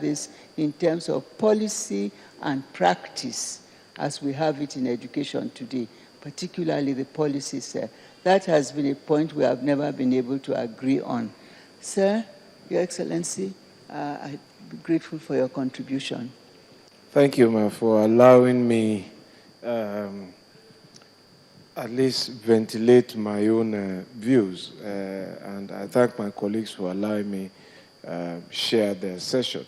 this in terms of policy and practice as we have it in education today, particularly the policies. That has been a point we have never been able to agree on. Sir, Your Excellency, I'd be grateful for your contribution. Thank you, ma'am, for allowing me at least ventilate my own views. And I thank my colleagues for allowing me share their session.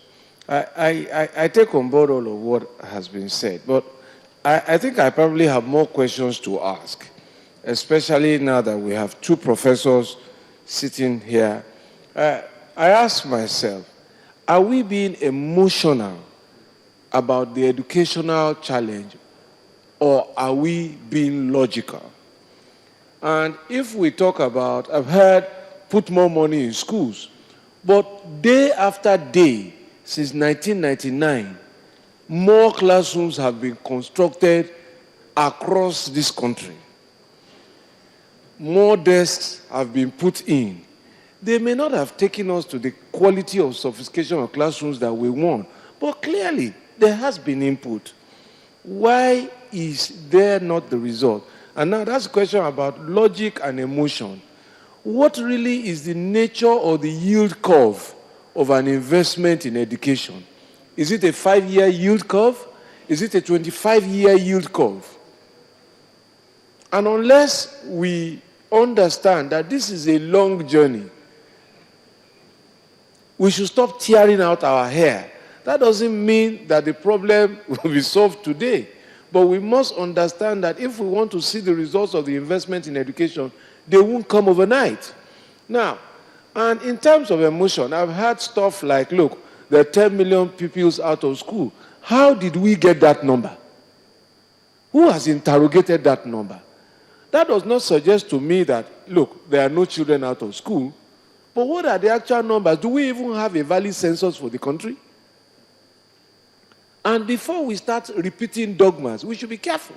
I take on board all of what has been said, but I think I probably have more questions to ask, especially now that we have two professors sitting here. I ask myself, are we being emotional about the educational challenge, or are we being logical? And if we talk about, I've heard put more money in schools, but day after day, since 1999, more classrooms have been constructed across this country. More desks have been put in. They may not have taken us to the quality of sophistication of classrooms that we want, but clearly there has been input. Why is there not the result? And now that's a question about logic and emotion. What really is the nature or the yield curve of an investment in education? Is it a 5-year yield curve? Is it a 25-year yield curve? And unless we understand that this is a long journey, we should stop tearing out our hair. That doesn't mean that the problem will be solved today. But we must understand that if we want to see the results of the investment in education, they won't come overnight. Now, and in terms of emotion, I've heard stuff like, look, there are 10 million pupils out of school. How did we get that number? Who has interrogated that number? That does not suggest to me that, look, there are no children out of school. But what are the actual numbers? Do we even have a valid census for the country? And before we start repeating dogmas, we should be careful.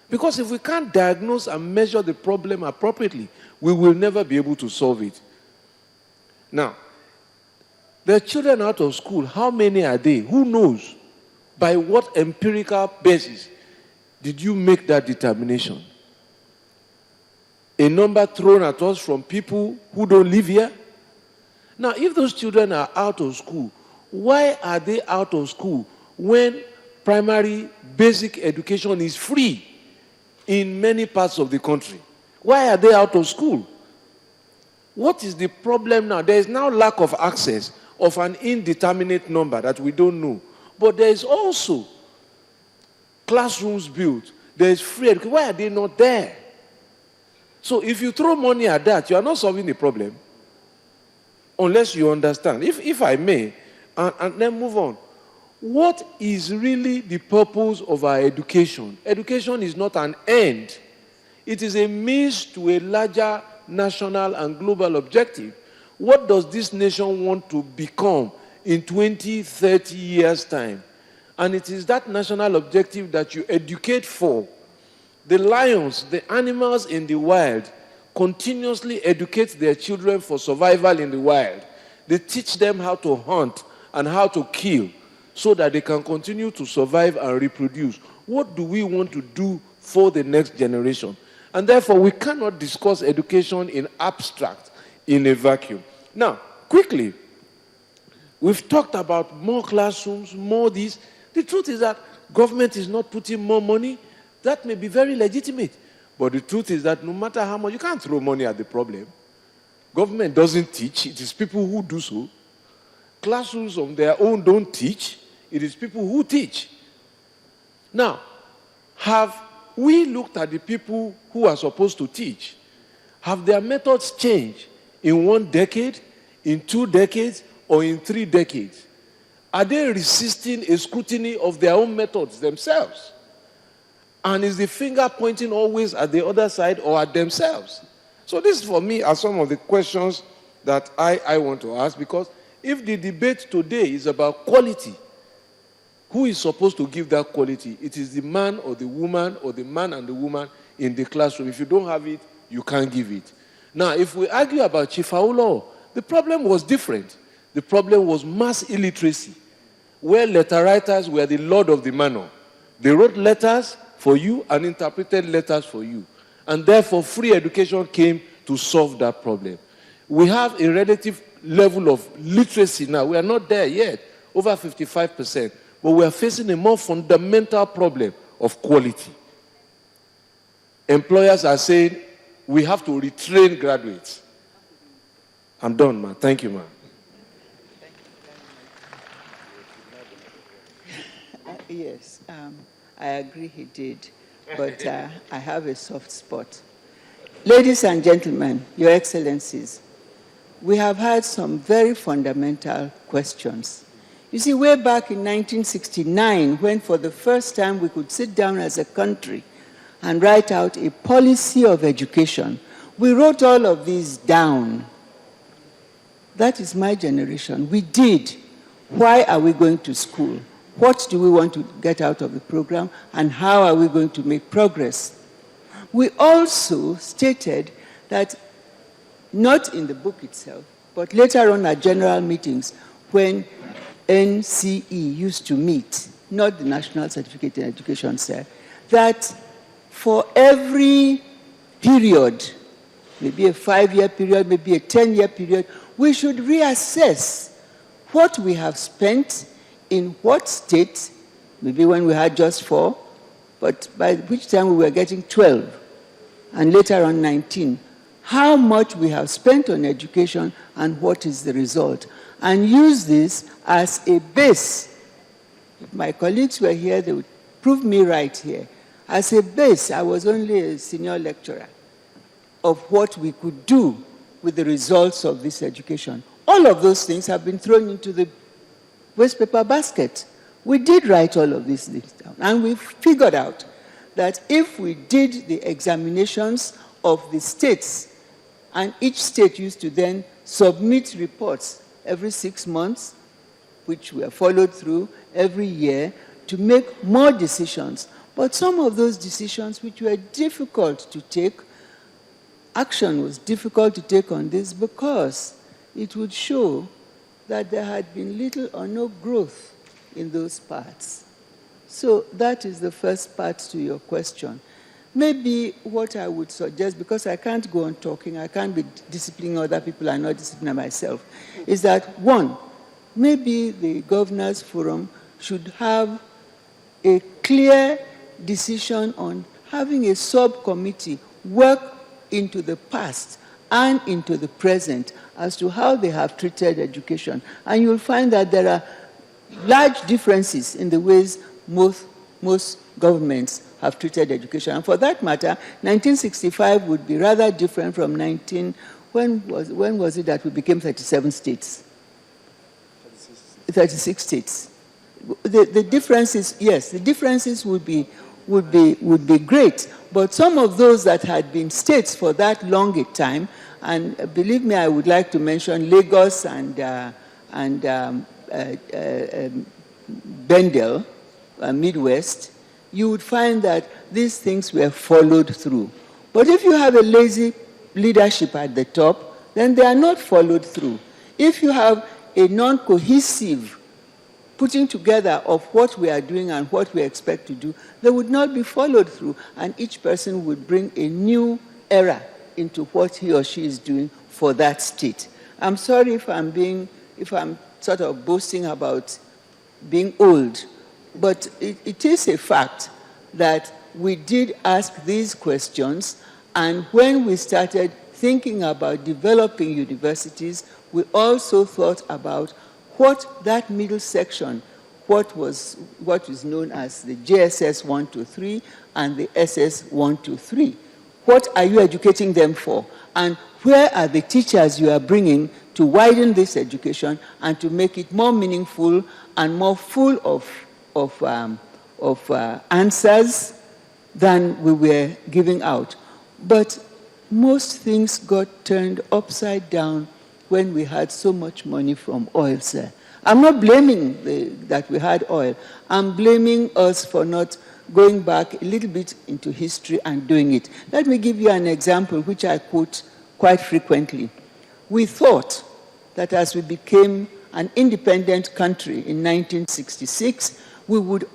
Because if we can't diagnose and measure the problem appropriately, we will never be able to solve it. Now, there are children out of school. How many are they? Who knows? By what empirical basis did you make that determination? A number thrown at us from people who don't live here? Now, if those children are out of school, why are they out of school when primary basic education is free in many parts of the country? Why are they out of school? What is the problem now? There is now lack of access of an indeterminate number that we don't know. But there is also classrooms built. There is free education. Why are they not there? So if you throw money at that, you are not solving the problem. Unless you understand. If I may, and then move on. What is really the purpose of our education? Education is not an end. It is a means to a larger national and global objective. What does this nation want to become in 20, 30 years' time? And it is that national objective that you educate for. The lions, the animals in the wild, continuously educate their children for survival in the wild. They teach them how to hunt and how to kill so that they can continue to survive and reproduce. What do we want to do for the next generation? And therefore, we cannot discuss education in abstract, in a vacuum. Now, quickly, we've talked about more classrooms, more this. The truth is that government is not putting more money. That may be very legitimate. But the truth is that no matter how much, you can't throw money at the problem. Government doesn't teach. It is people who do so. Classrooms on their own don't teach. It is people who teach. Now, have we looked at the people who are supposed to teach? Have their methods changed in 1 decade, in 2 decades, or in 3 decades? Are they resisting a scrutiny of their own methods themselves? And is the finger pointing always at the other side or at themselves? So this, for me, are some of the questions that I want to ask, because if the debate today is about quality, who is supposed to give that quality? It is the man or the woman, or the man and the woman in the classroom. If you don't have it, you can't give it. Now, if we argue about Chief Awolowo, the problem was different. The problem was mass illiteracy, where letter writers were the lord of the manor. They wrote letters for you and interpreted letters for you. And therefore, free education came to solve that problem. We have a relative level of literacy now. We are not there yet, over 55%. But we are facing a more fundamental problem of quality. Employers are saying, we have to retrain graduates. I'm done, man. Thank you, man. Yes, I agree he did, but I have a soft spot. Ladies and gentlemen, Your Excellencies, we have had some very fundamental questions. You see, way back in 1969, when for the first time we could sit down as a country and write out a policy of education, we wrote all of these down. That is my generation. We did. Why are we going to school? What do we want to get out of the program? And how are we going to make progress? We also stated that, not in the book itself, but later on at general meetings, when NCE used to meet, not the National Certificate in Education, sir, that for every period, maybe a 5-year period, maybe a 10-year period, we should reassess what we have spent in what state, maybe when we had just 4, but by which time we were getting 12, and later on 19, how much we have spent on education and what is the result, and use this as a base. If my colleagues were here, they would prove me right here. As a base, I was only a senior lecturer, of what we could do with the results of this education. All of those things have been thrown into the waste paper basket. We did write all of these things down, and we figured out that if we did the examinations of the states, and each state used to then submit reports every 6 months, which were followed through every year, to make more decisions. But some of those decisions which were difficult to take, action was difficult to take on this because it would show that there had been little or no growth in those parts. So that is the first part to your question. Maybe what I would suggest, because I can't go on talking, I can't be disciplining other people and not disciplining myself, is that, one, maybe the Governors Forum should have a clear decision on having a subcommittee work into the past and into the present as to how they have treated education. And you'll find that there are large differences in the ways most governments have treated education. And for that matter, 1965 would be rather different from when was it that we became 37 states? 36 states. The differences, yes, the differences would be great. But some of those that had been states for that long a time, and believe me, I would like to mention Lagos and Bendel, Midwest, you would find that these things were followed through. But if you have a lazy leadership at the top, then they are not followed through. If you have a non-cohesive putting together of what we are doing and what we expect to do, they would not be followed through, and each person would bring a new era into what he or she is doing for that state. I'm sorry if I'm sort of boasting about being old, but it is a fact that we did ask these questions, and when we started thinking about developing universities, we also thought about what that middle section, what is known as the JSS 1 to 3 and the SS 1 to 3. What are you educating them for? And where are the teachers you are bringing to widen this education and to make it more meaningful and more full of answers than we were giving out? But most things got turned upside down when we had so much money from oil, sir. I'm not blaming that we had oil. I'm blaming us for not going back a little bit into history and doing it. Let me give you an example which I quote quite frequently. We thought that as we became an independent country in 1966, we would